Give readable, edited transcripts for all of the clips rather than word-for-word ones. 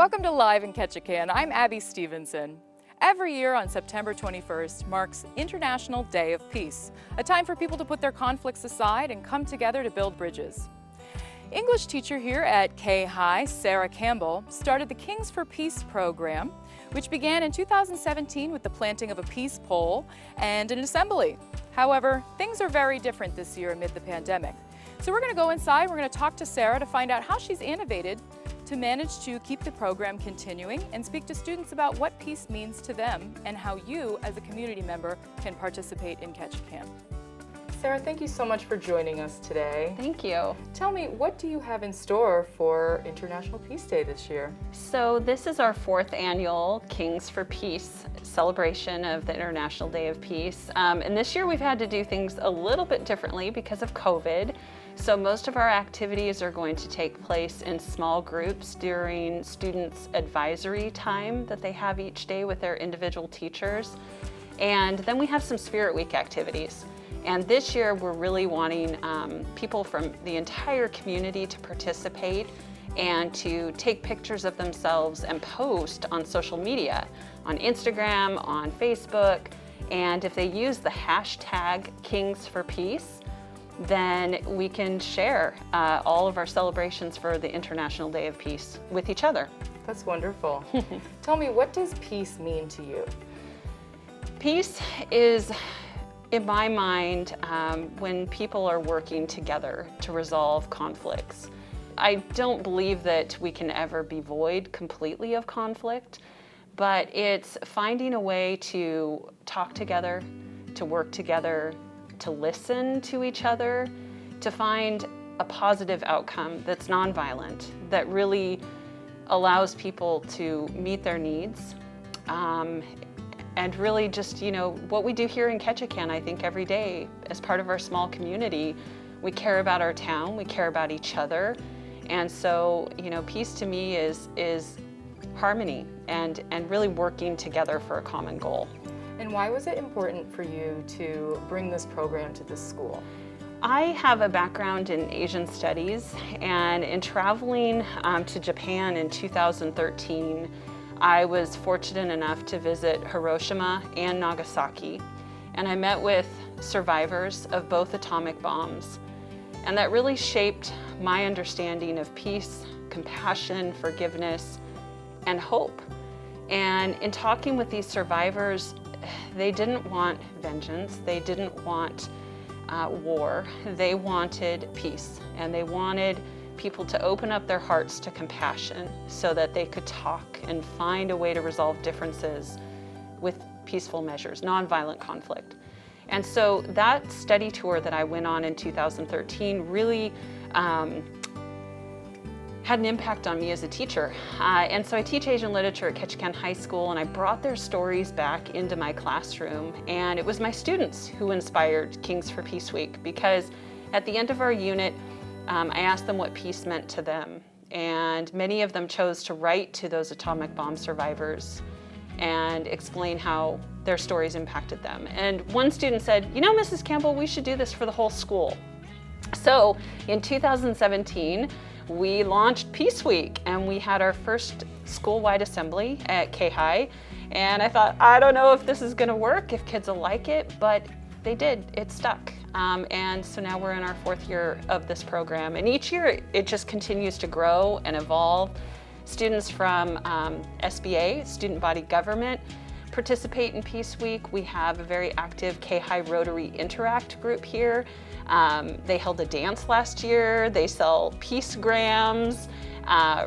Welcome to Live in Ketchikan. I'm Abbie Stevenson. Every year on September 21st marks International Day of Peace, a time for people to put their conflicts aside and come together to build bridges. English teacher here at KAYHI, Sarah Campbell, started the Kings for Peace program, which began in 2017 with the planting of a peace pole and an assembly. However, things are very different this year amid the pandemic. So we're going to go inside, we're going to talk to Sarah to find out how she's innovated to manage to keep the program continuing and speak to students about what peace means to them and how you, as a community member, can participate in Ketchikan. Sarah, thank you so much for joining us today. Thank you. Tell me, what do you have in store for International Peace Day this year? So this is our 4th annual Kings for Peace celebration of the International Day of Peace. And this year we've had to do things a little bit differently because of COVID. So most of our activities are going to take place in small groups during students' advisory time that they have each day with their individual teachers. And then we have some Spirit Week activities. And this year we're really wanting people from the entire community to participate and to take pictures of themselves and post on social media, on Instagram, on Facebook. And if they use the hashtag Kings for Peace, then we can share all of our celebrations for the International Day of Peace with each other. That's wonderful. Tell me, what does peace mean to you? Peace is, in my mind, when people are working together to resolve conflicts. I don't believe that we can ever be void completely of conflict, but it's finding a way to talk together, to work together, to listen to each other, to find a positive outcome that's nonviolent, that really allows people to meet their needs. And really just, what we do here in Ketchikan, I think every day as part of our small community, we care about our town, we care about each other. And so, peace to me is harmony and really working together for a common goal. And why was it important for you to bring this program to this school? I have a background in Asian studies, and in traveling to Japan in 2013, I was fortunate enough to visit Hiroshima and Nagasaki, and I met with survivors of both atomic bombs. And that really shaped my understanding of peace, compassion, forgiveness, and hope. And in talking with these survivors, they didn't want vengeance, they didn't want war, they wanted peace, and they wanted people to open up their hearts to compassion so that they could talk and find a way to resolve differences with peaceful measures, nonviolent conflict. And so that study tour that I went on in 2013 really had an impact on me as a teacher. And so I teach Asian literature at Ketchikan High School, and I brought their stories back into my classroom. And it was my students who inspired Kings for Peace Week, because at the end of our unit, I asked them what peace meant to them. And many of them chose to write to those atomic bomb survivors and explain how their stories impacted them. And one student said, Mrs. Campbell, we should do this for the whole school. So in 2017, we launched Peace Week, and we had our first school-wide assembly at KAYHI. And I thought, I don't know if this is gonna work, if kids will like it, but they did, it stuck. And so now we're in our 4th year of this program. And each year it just continues to grow and evolve. Students from SBA, Student Body Government, participate in Peace Week. We have a very active KAYHI Rotary Interact group here. They held a dance last year. They sell peace grams,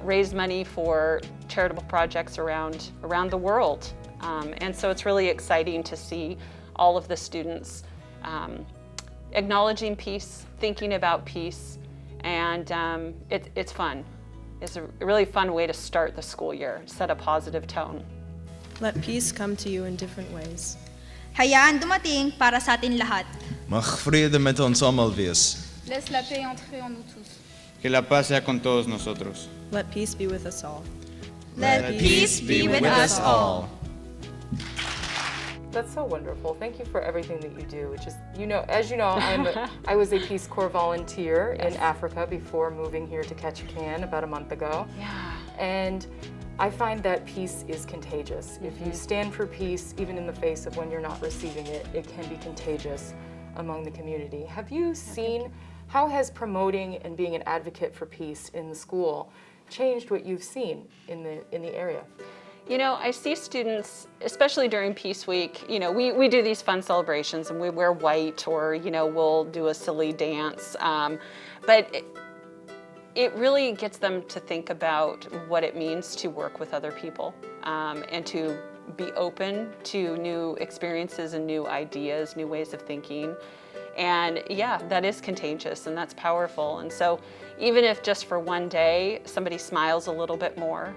raise money for charitable projects around the world. And so it's really exciting to see all of the students acknowledging peace, thinking about peace, and it's fun. It's a really fun way to start the school year, set a positive tone. Let peace come to you in different ways. Hayaan dumating para sa atin lahat. Mag vrede met ons almal wees. Laisse la paix entrer en nous tous. Que la paz sea con todos nosotros. Let peace be with us all. Let peace be with us all. That's so wonderful. Thank you for everything that you do. Which is, as you know, I was a Peace Corps volunteer in Africa before moving here to Ketchikan about a month ago. Yeah. And I find that peace is contagious. If you stand for peace, even in the face of when you're not receiving it, it can be contagious among the community. Have you seen, how has promoting and being an advocate for peace in the school changed what you've seen in the area? You know, I see students, especially during Peace Week, you know, we do these fun celebrations and we wear white, or, you know, we'll do a silly dance. But it really gets them to think about what it means to work with other people, and to be open to new experiences and new ideas, new ways of thinking. And yeah, that is contagious and that's powerful. And so even if just for one day somebody smiles a little bit more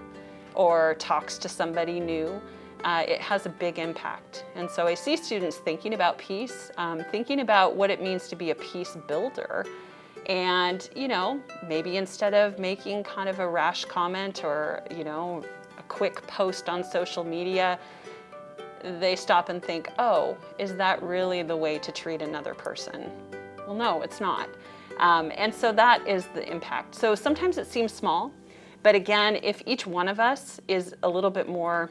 or talks to somebody new, it has a big impact. And so I see students thinking about peace, thinking about what it means to be a peace builder. And, you know, maybe instead of making kind of a rash comment or, you know, a quick post on social media, they stop and think, oh, is that really the way to treat another person? Well, no, it's not. And so that is the impact. So sometimes it seems small, but again, if each one of us is a little bit more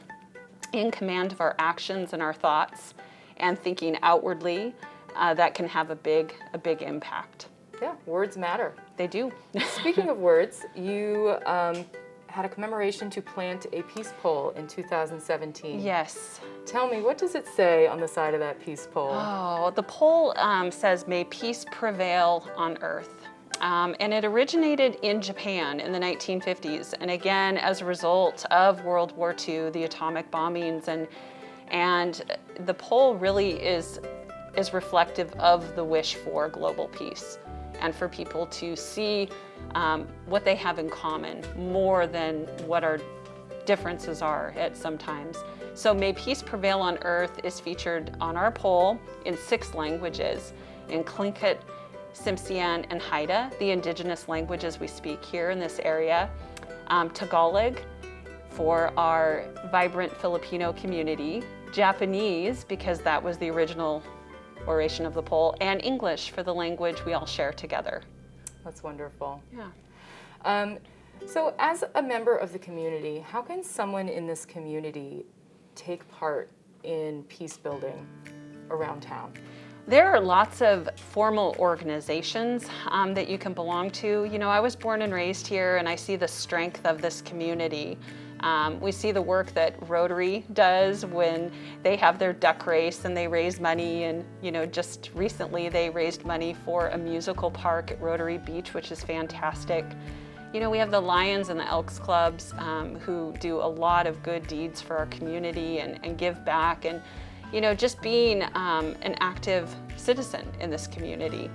in command of our actions and our thoughts and thinking outwardly, that can have a big impact. Yeah, words matter. They do. Speaking of words, you had a commemoration to plant a peace pole in 2017. Yes. Tell me, what does it say on the side of that peace pole? Oh, the pole says, "May peace prevail on earth." And it originated in Japan in the 1950s. And again, as a result of World War II, the atomic bombings, and the pole really is reflective of the wish for global peace and for people to see what they have in common more than what our differences are at sometimes. So May Peace Prevail on Earth is featured on our pole in 6 languages, in Tlingit, Tsimshian, and Haida, the indigenous languages we speak here in this area, Tagalog for our vibrant Filipino community, Japanese because that was the original oration of the pole, and English for the language we all share together. That's wonderful. Yeah. So as a member of the community, how can someone in this community take part in peace building around town? There are lots of formal organizations that you can belong to. You know, I was born and raised here and I see the strength of this community. We see the work that Rotary does when they have their duck race and they raise money, and you know, just recently they raised money for a musical park at Rotary Beach, which is fantastic. You know, we have the Lions and the Elks clubs who do a lot of good deeds for our community and give back, and you know, just being an active citizen in this community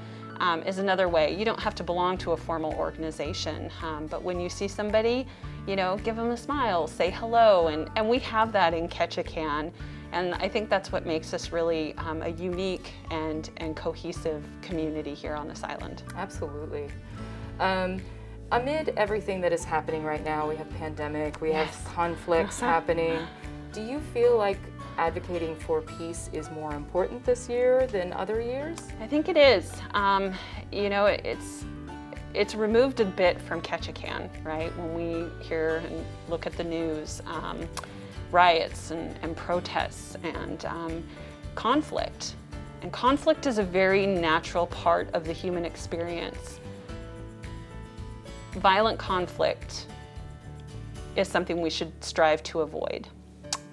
is another way. You don't have to belong to a formal organization, but when you see somebody, you know, give them a smile, say hello, and we have that in Ketchikan, and I think that's what makes us really a unique and cohesive community here on this island. Absolutely. Amid everything that is happening right now, we have pandemic, we have conflicts happening. Do you feel like advocating for peace is more important this year than other years? I think it is. You know, it's removed a bit from Ketchikan, right? When we hear and look at the news, riots and protests and conflict. And conflict is a very natural part of the human experience. Violent conflict is something we should strive to avoid.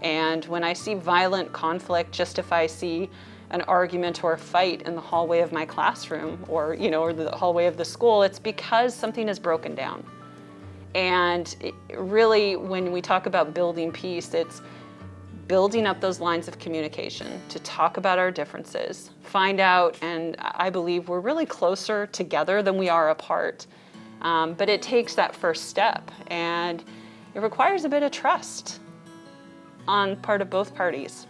And when I see violent conflict, just if I see an argument or a fight in the hallway of my classroom or, you know, or the hallway of the school, it's because something is broken down. And really, when we talk about building peace, it's building up those lines of communication to talk about our differences, find out, and I believe we're really closer together than we are apart. But it takes that first step, and it requires a bit of trust on part of both parties.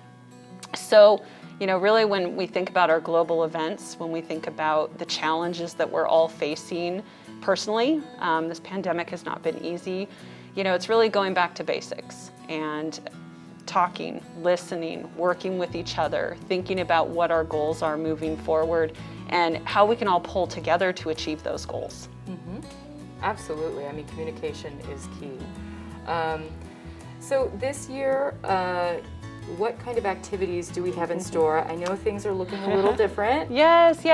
So, you know, really when we think about our global events, when we think about the challenges that we're all facing personally, this pandemic has not been easy. You know, it's really going back to basics and talking, listening, working with each other, thinking about what our goals are moving forward and how we can all pull together to achieve those goals. Mm-hmm. Absolutely. I mean, communication is key. So this year, what kind of activities do we have in store? I know things are looking a little different. Yes.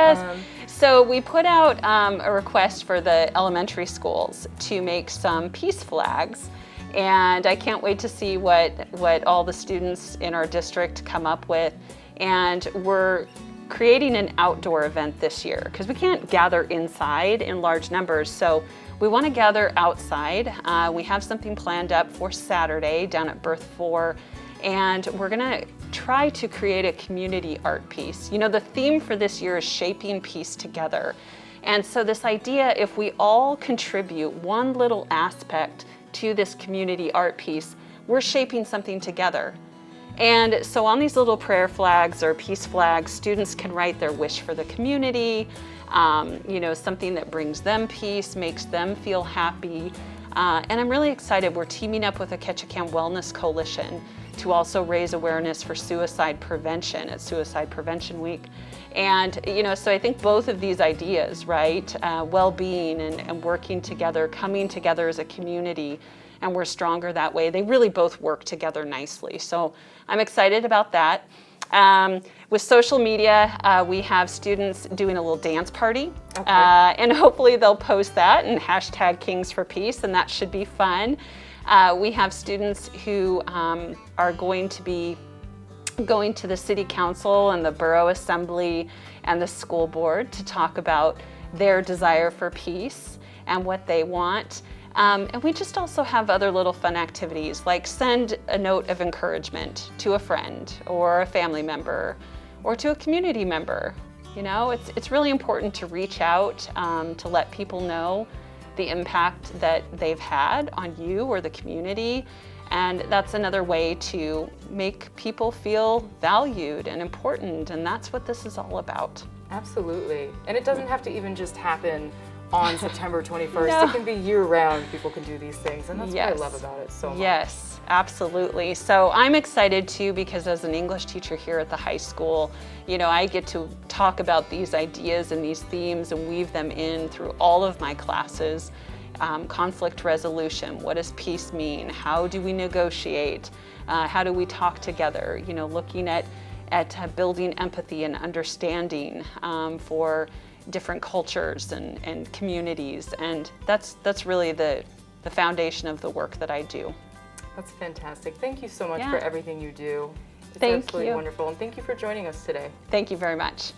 So we put out a request for the elementary schools to make some peace flags, and I can't wait to see what all the students in our district come up with. And we're creating an outdoor event this year because we can't gather inside in large numbers, so we want to gather outside. We have something planned up for Saturday down at Berth 4, and we're gonna try to create a community art piece. You know, the theme for this year is shaping peace together. And so this idea, if we all contribute one little aspect to this community art piece, we're shaping something together. And so on these little prayer flags or peace flags, students can write their wish for the community, you know, something that brings them peace, makes them feel happy. And I'm really excited. We're teaming up with the Ketchikan Wellness Coalition to also raise awareness for suicide prevention at Suicide Prevention Week. And, you know, so I think both of these ideas, right, well-being and working together, coming together as a community, and we're stronger that way, they really both work together nicely. So I'm excited about that. With social media, we have students doing a little dance party, and hopefully they'll post that and hashtag Kings for Peace, and that should be fun. We have students who are going to be going to the City Council and the Borough Assembly and the school board to talk about their desire for peace and what they want. And we just also have other little fun activities, like send a note of encouragement to a friend or a family member or to a community member. You know, it's really important to reach out to let people know the impact that they've had on you or the community. And that's another way to make people feel valued and important. And that's what this is all about. Absolutely. And it doesn't have to even just happen on September 21st. No. It can be year-round. People can do these things, and that's what I love about it so much. Yes, absolutely. So I'm excited too, because as an English teacher here at the high school, you know, I get to talk about these ideas and these themes and weave them in through all of my classes. Conflict resolution, what does peace mean? How do we negotiate? How do we talk together? You know, looking at building empathy and understanding for different cultures and communities, and that's really the foundation of the work that I do. That's fantastic. Thank you so much for everything you do. It's Thank absolutely you. wonderful, and thank you for joining us today. Thank you very much.